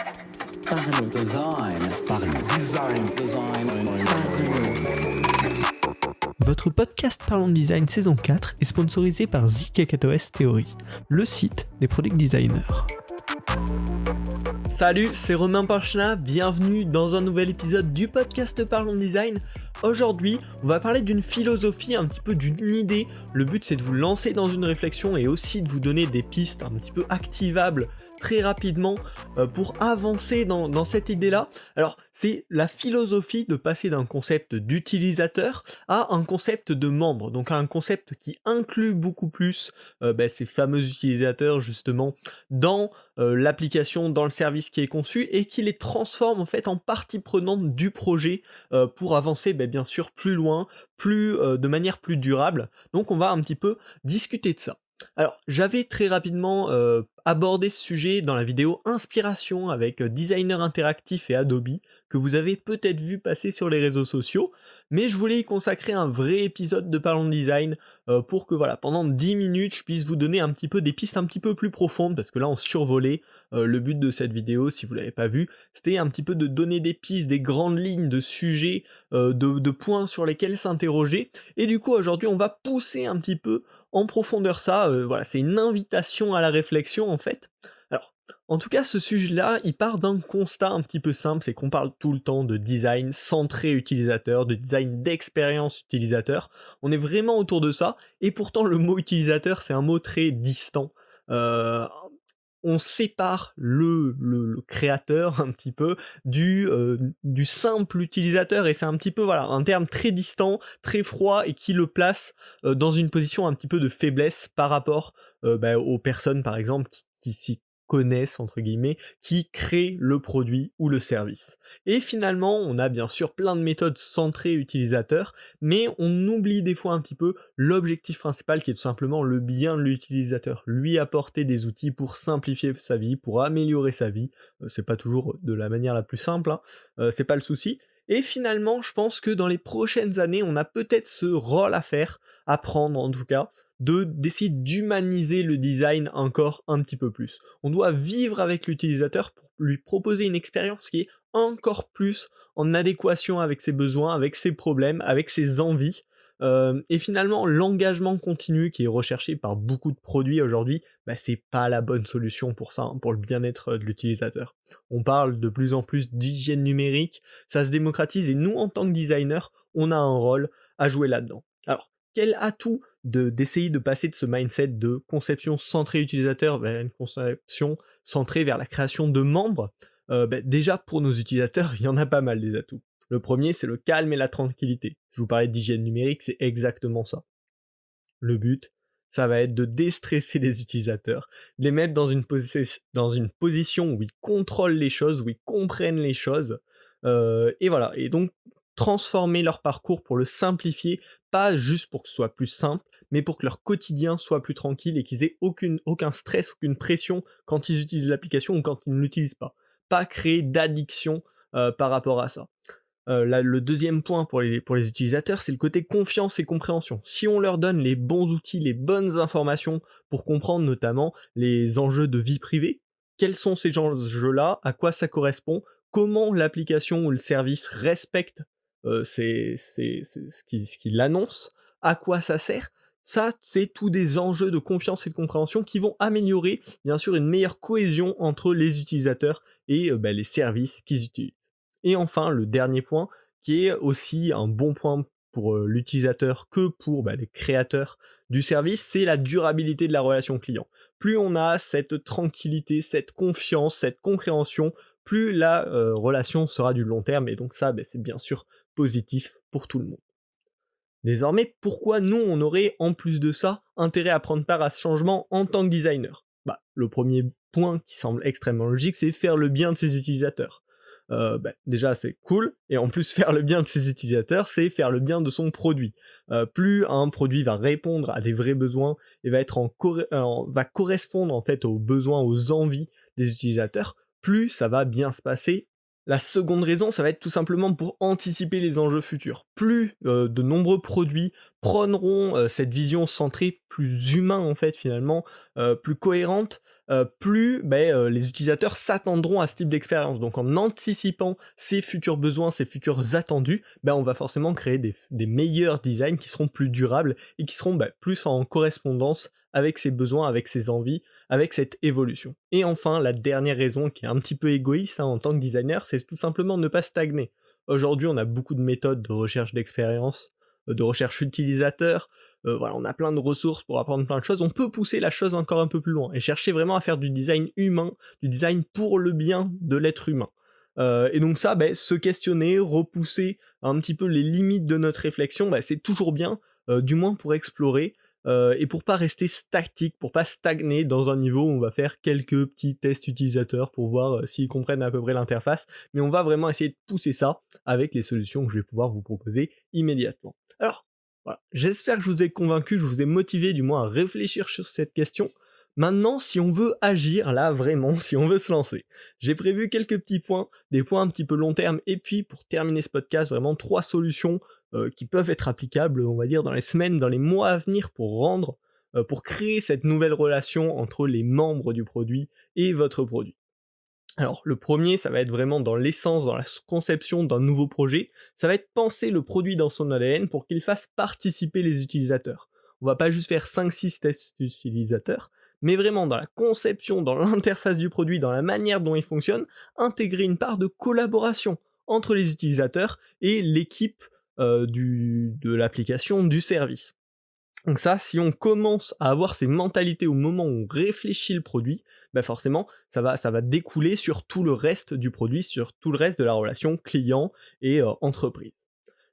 Parlons. Design. Parlons. Design. Parlons. Votre podcast Parlons Design saison 4 est sponsorisé par ZKKOS Theory, le site des product designers. Salut, c'est Romain Panchna, bienvenue dans un nouvel épisode du podcast Parlons Design. Aujourd'hui, on va parler d'une philosophie, un petit peu d'une idée. Le but, c'est de vous lancer dans une réflexion et aussi de vous donner des pistes un petit peu activables très rapidement pour avancer dans cette idée-là. Alors, c'est la philosophie de passer d'un concept d'utilisateur à un concept de membre, donc à un concept qui inclut beaucoup plus ces fameux utilisateurs justement dans l'application, dans le service qui est conçu et qui les transforme en fait en partie prenante du projet pour avancer bien sûr plus loin, de manière plus durable. Donc on va un petit peu discuter de ça. Alors j'avais très rapidement abordé ce sujet dans la vidéo Inspiration avec Designer Interactif et Adobe, que vous avez peut-être vu passer sur les réseaux sociaux, mais je voulais y consacrer un vrai épisode de Parlons Design pour que pendant 10 minutes je puisse vous donner un petit peu des pistes un petit peu plus profondes, parce que là on survolait. Le but de cette vidéo, si vous l'avez pas vu, c'était un petit peu de donner des pistes, des grandes lignes de sujets, de points sur lesquels s'interroger, et du coup aujourd'hui on va pousser un petit peu en profondeur ça, c'est une invitation à la réflexion en fait. Alors, en tout cas ce sujet-là, il part d'un constat un petit peu simple, c'est qu'on parle tout le temps de design centré utilisateur, de design d'expérience utilisateur, on est vraiment autour de ça, et pourtant le mot utilisateur c'est un mot très distant. On sépare le créateur un petit peu du simple utilisateur, et c'est un petit peu un terme très distant, très froid, et qui le place dans une position un petit peu de faiblesse par rapport aux personnes par exemple qui s'y connaissent entre guillemets, qui créent le produit ou le service. Et finalement on a bien sûr plein de méthodes centrées utilisateurs, mais on oublie des fois un petit peu l'objectif principal qui est tout simplement le bien de l'utilisateur, lui apporter des outils pour simplifier sa vie, pour améliorer sa vie. C'est pas toujours de la manière la plus simple, c'est pas le souci. Et finalement, je pense que dans les prochaines années, on a peut-être ce rôle à faire, à prendre en tout cas, d'essayer d'humaniser le design encore un petit peu plus. On doit vivre avec l'utilisateur pour lui proposer une expérience qui est encore plus en adéquation avec ses besoins, avec ses problèmes, avec ses envies. Et finalement, l'engagement continu qui est recherché par beaucoup de produits aujourd'hui, c'est pas la bonne solution pour ça, pour le bien-être de l'utilisateur. On parle de plus en plus d'hygiène numérique, ça se démocratise, et nous, en tant que designer, on a un rôle à jouer là-dedans. Alors, quel atout d'essayer de passer de ce mindset de conception centrée utilisateur vers une conception centrée vers la création de membres? Déjà, pour nos utilisateurs, il y en a pas mal des atouts. Le premier, c'est le calme et la tranquillité. Je vous parlais d'hygiène numérique, c'est exactement ça. Le but, ça va être de déstresser les utilisateurs, de les mettre dans une position où ils contrôlent les choses, où ils comprennent les choses, et donc transformer leur parcours pour le simplifier, pas juste pour que ce soit plus simple, mais pour que leur quotidien soit plus tranquille et qu'ils aient aucun stress, aucune pression quand ils utilisent l'application ou quand ils ne l'utilisent pas. Pas créer d'addiction par rapport à ça. Là, le deuxième point pour les utilisateurs, c'est le côté confiance et compréhension. Si on leur donne les bons outils, les bonnes informations pour comprendre notamment les enjeux de vie privée, quels sont ces enjeux-là, à quoi ça correspond, comment l'application ou le service respecte ce qu'il annonce, à quoi ça sert, ça, c'est tous des enjeux de confiance et de compréhension qui vont améliorer, bien sûr, une meilleure cohésion entre les utilisateurs et les services qu'ils utilisent. Et enfin, le dernier point, qui est aussi un bon point pour l'utilisateur que pour les créateurs du service, c'est la durabilité de la relation client. Plus on a cette tranquillité, cette confiance, cette compréhension, plus la relation sera du long terme, et donc ça, c'est bien sûr positif pour tout le monde. Désormais, pourquoi nous, on aurait, en plus de ça, intérêt à prendre part à ce changement en tant que designer ? Le premier point qui semble extrêmement logique, c'est faire le bien de ses utilisateurs. Déjà c'est cool, et en plus faire le bien de ses utilisateurs, c'est faire le bien de son produit. Plus un produit va répondre à des vrais besoins et va correspondre en fait aux besoins, aux envies des utilisateurs, plus ça va bien se passer. La seconde raison, ça va être tout simplement pour anticiper les enjeux futurs. Plus de nombreux produits prôneront cette vision centrée, plus humain en fait finalement, plus cohérente, plus les utilisateurs s'attendront à ce type d'expérience. Donc en anticipant ces futurs besoins, ces futurs attendus, on va forcément créer des meilleurs designs qui seront plus durables et qui seront plus en correspondance avec ses besoins, avec ses envies, avec cette évolution. Et enfin, la dernière raison qui est un petit peu égoïste en tant que designer, c'est tout simplement ne pas stagner. Aujourd'hui, on a beaucoup de méthodes de recherche d'expérience, de recherche utilisateur, on a plein de ressources pour apprendre plein de choses, on peut pousser la chose encore un peu plus loin, et chercher vraiment à faire du design humain, du design pour le bien de l'être humain. Et donc ça, se questionner, repousser un petit peu les limites de notre réflexion, c'est toujours bien, du moins pour explorer, et pour pas rester statique, pour pas stagner dans un niveau où on va faire quelques petits tests utilisateurs pour voir s'ils comprennent à peu près l'interface, mais on va vraiment essayer de pousser ça avec les solutions que je vais pouvoir vous proposer immédiatement. Alors, voilà, j'espère que je vous ai convaincu, je vous ai motivé du moins à réfléchir sur cette question. Maintenant, si on veut agir, là vraiment, si on veut se lancer, j'ai prévu quelques petits points, des points un petit peu long terme, et puis pour terminer ce podcast, vraiment 3 solutions qui peuvent être applicables, on va dire, dans les semaines, dans les mois à venir pour créer cette nouvelle relation entre les membres du produit et votre produit. Alors, le premier, ça va être vraiment dans l'essence, dans la conception d'un nouveau projet, ça va être penser le produit dans son ADN pour qu'il fasse participer les utilisateurs. On va pas juste faire 5-6 tests utilisateurs, mais vraiment dans la conception, dans l'interface du produit, dans la manière dont il fonctionne, intégrer une part de collaboration entre les utilisateurs et l'équipe de l'application, du service. Donc ça, si on commence à avoir ces mentalités au moment où on réfléchit le produit, forcément, ça va découler sur tout le reste du produit, sur tout le reste de la relation client et entreprise.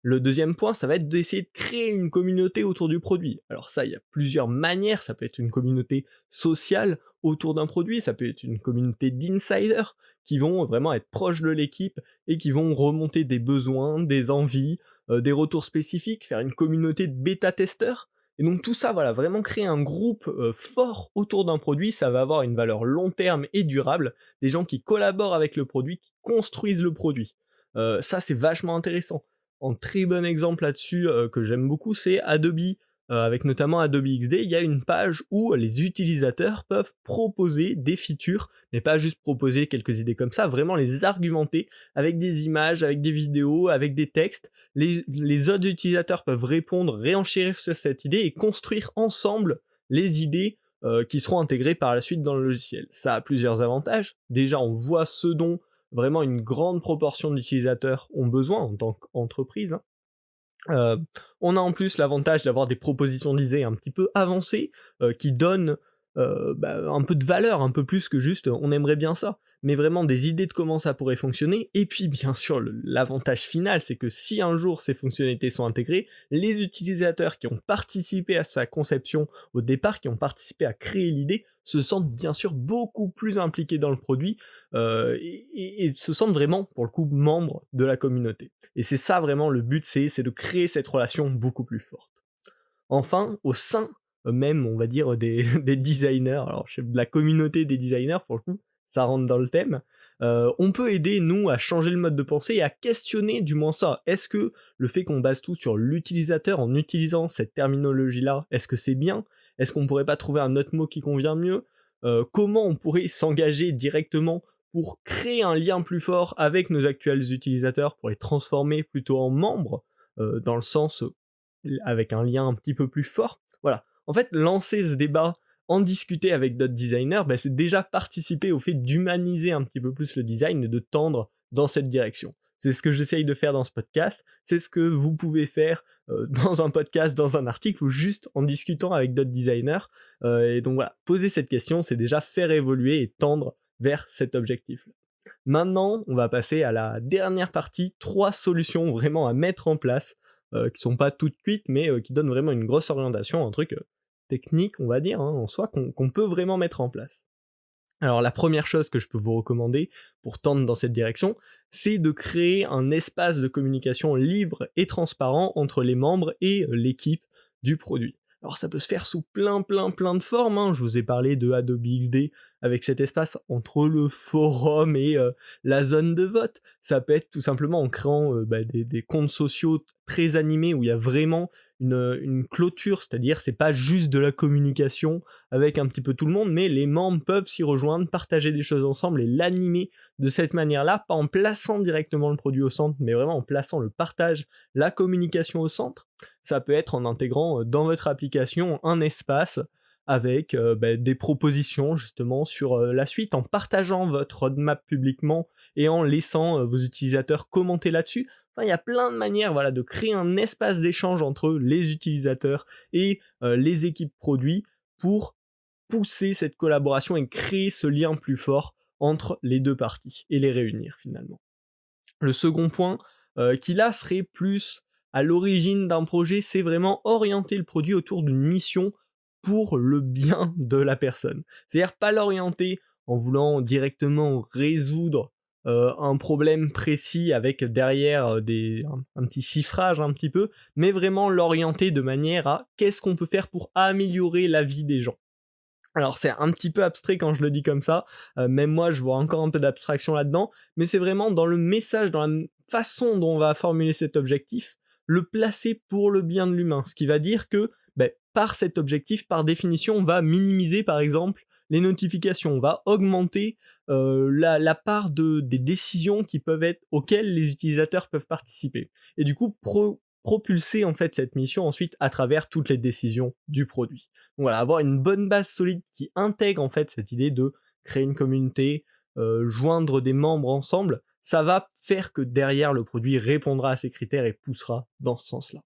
Le deuxième point, ça va être d'essayer de créer une communauté autour du produit. Alors ça, il y a plusieurs manières, ça peut être une communauté sociale autour d'un produit, ça peut être une communauté d'insiders qui vont vraiment être proches de l'équipe et qui vont remonter des besoins, des envies, des retours spécifiques, faire une communauté de bêta-testeurs. Et donc tout ça, voilà, vraiment créer un groupe fort autour d'un produit, ça va avoir une valeur long terme et durable, des gens qui collaborent avec le produit, qui construisent le produit. Ça, c'est vachement intéressant. Un très bon exemple là-dessus que j'aime beaucoup, c'est Adobe, avec notamment Adobe XD, il y a une page où les utilisateurs peuvent proposer des features, mais pas juste proposer quelques idées comme ça, vraiment les argumenter avec des images, avec des vidéos, avec des textes. Les autres utilisateurs peuvent répondre, réenchérir sur cette idée et construire ensemble les idées qui seront intégrées par la suite dans le logiciel. Ça a plusieurs avantages. Déjà, on voit ce dont vraiment une grande proportion d'utilisateurs ont besoin en tant qu'entreprise. On a en plus l'avantage d'avoir des propositions d'idées un petit peu avancées, qui donnent un peu de valeur, un peu plus que juste on aimerait bien ça, mais vraiment des idées de comment ça pourrait fonctionner. Et puis bien sûr l'avantage final, c'est que si un jour ces fonctionnalités sont intégrées, les utilisateurs qui ont participé à sa conception au départ, qui ont participé à créer l'idée, se sentent bien sûr beaucoup plus impliqués dans le produit, et se sentent vraiment pour le coup membres de la communauté. Et c'est ça vraiment le but, c'est de créer cette relation beaucoup plus forte. Enfin, au sein même, on va dire, des designers, alors de la communauté des designers, pour le coup, ça rentre dans le thème, on peut aider, nous, à changer le mode de pensée et à questionner du moins ça. Est-ce que le fait qu'on base tout sur l'utilisateur en utilisant cette terminologie-là, est-ce que c'est bien ? Est-ce qu'on pourrait pas trouver un autre mot qui convient mieux ? Comment on pourrait s'engager directement pour créer un lien plus fort avec nos actuels utilisateurs, pour les transformer plutôt en membres, dans le sens avec un lien un petit peu plus fort. Voilà. En fait, lancer ce débat, en discuter avec d'autres designers, c'est déjà participer au fait d'humaniser un petit peu plus le design et de tendre dans cette direction. C'est ce que j'essaye de faire dans ce podcast, c'est ce que vous pouvez faire dans un podcast, dans un article, ou juste en discutant avec d'autres designers. Et donc voilà, poser cette question, c'est déjà faire évoluer et tendre vers cet objectif-là. Maintenant, on va passer à la dernière partie, 3 solutions vraiment à mettre en place, qui sont pas toutes cuites, mais qui donnent vraiment une grosse orientation, un truc technique, on va dire, en soi, qu'on peut vraiment mettre en place. Alors la première chose que je peux vous recommander pour tendre dans cette direction, c'est de créer un espace de communication libre et transparent entre les membres et l'équipe du produit. Alors ça peut se faire sous plein de formes, je vous ai parlé de Adobe XD avec cet espace entre le forum et la zone de vote. Ça peut être tout simplement en créant des comptes sociaux très animés où il y a vraiment une clôture, c'est-à-dire c'est pas juste de la communication avec un petit peu tout le monde, mais les membres peuvent s'y rejoindre, partager des choses ensemble et l'animer de cette manière-là, pas en plaçant directement le produit au centre, mais vraiment en plaçant le partage, la communication au centre. Ça peut être en intégrant dans votre application un espace avec des propositions justement sur la suite, en partageant votre roadmap publiquement et en laissant vos utilisateurs commenter là-dessus. Enfin, il y a plein de manières de créer un espace d'échange entre les utilisateurs et les équipes produits pour pousser cette collaboration et créer ce lien plus fort entre les deux parties et les réunir finalement. Le second point qui là serait plus à l'origine d'un projet, c'est vraiment orienter le produit autour d'une mission pour le bien de la personne. C'est-à-dire pas l'orienter en voulant directement résoudre un problème précis avec derrière un petit chiffrage un petit peu, mais vraiment l'orienter de manière à qu'est-ce qu'on peut faire pour améliorer la vie des gens. Alors c'est un petit peu abstrait quand je le dis comme ça, même moi je vois encore un peu d'abstraction là-dedans, mais c'est vraiment dans le message, dans la façon dont on va formuler cet objectif, le placer pour le bien de l'humain, ce qui va dire que par cet objectif, par définition, on va minimiser par exemple les notifications, on va augmenter la part des décisions auxquelles les utilisateurs peuvent participer. Et du coup, propulser en fait cette mission ensuite à travers toutes les décisions du produit. Donc voilà, avoir une bonne base solide qui intègre en fait cette idée de créer une communauté, joindre des membres ensemble, ça va faire que derrière le produit répondra à ces critères et poussera dans ce sens-là.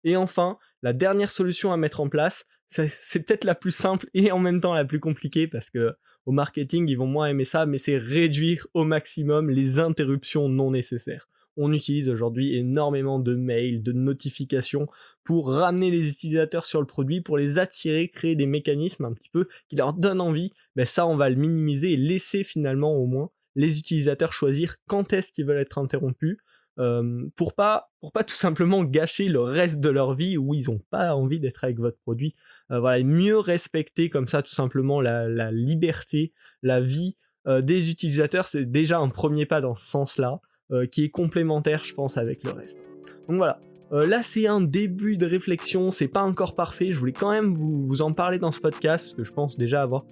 Et enfin, la dernière solution à mettre en place, c'est peut-être la plus simple et en même temps la plus compliquée parce que au marketing, ils vont moins aimer ça, mais c'est réduire au maximum les interruptions non nécessaires. On utilise aujourd'hui énormément de mails, de notifications pour ramener les utilisateurs sur le produit, pour les attirer, créer des mécanismes un petit peu qui leur donnent envie. Ça, on va le minimiser et laisser finalement au moins les utilisateurs choisir quand est-ce qu'ils veulent être interrompus. Pour pas tout simplement gâcher le reste de leur vie où ils n'ont pas envie d'être avec votre produit. Mieux respecter comme ça tout simplement la liberté, la vie des utilisateurs, c'est déjà un premier pas dans ce sens-là, qui est complémentaire je pense avec le reste. Donc voilà, là c'est un début de réflexion, c'est pas encore parfait, je voulais quand même vous en parler dans ce podcast parce que je pense déjà avoir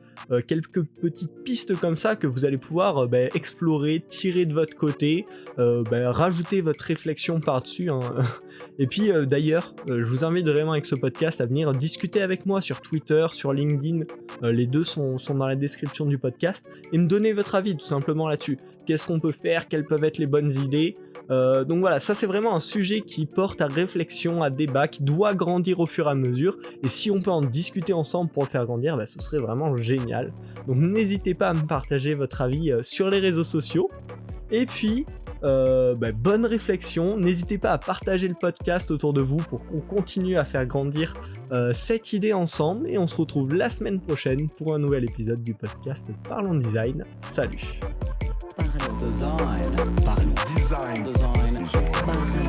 quelques petites pistes comme ça que vous allez pouvoir explorer, tirer de votre côté, rajouter votre réflexion par-dessus, hein. Et puis d'ailleurs, je vous invite vraiment avec ce podcast à venir discuter avec moi sur Twitter, sur LinkedIn, les deux sont dans la description du podcast, et me donner votre avis tout simplement là-dessus. Qu'est-ce qu'on peut faire, quelles peuvent être les bonnes idées. Donc voilà, ça c'est vraiment un sujet qui porte à réflexion, à débat, qui doit grandir au fur et à mesure, et si on peut en discuter ensemble pour le faire grandir, ce serait vraiment génial. Donc n'hésitez pas à me partager votre avis sur les réseaux sociaux, et puis bonne réflexion, n'hésitez pas à partager le podcast autour de vous pour qu'on continue à faire grandir cette idée ensemble, et on se retrouve la semaine prochaine pour un nouvel épisode du podcast Parlons Design. Salut. Design. Design. Design.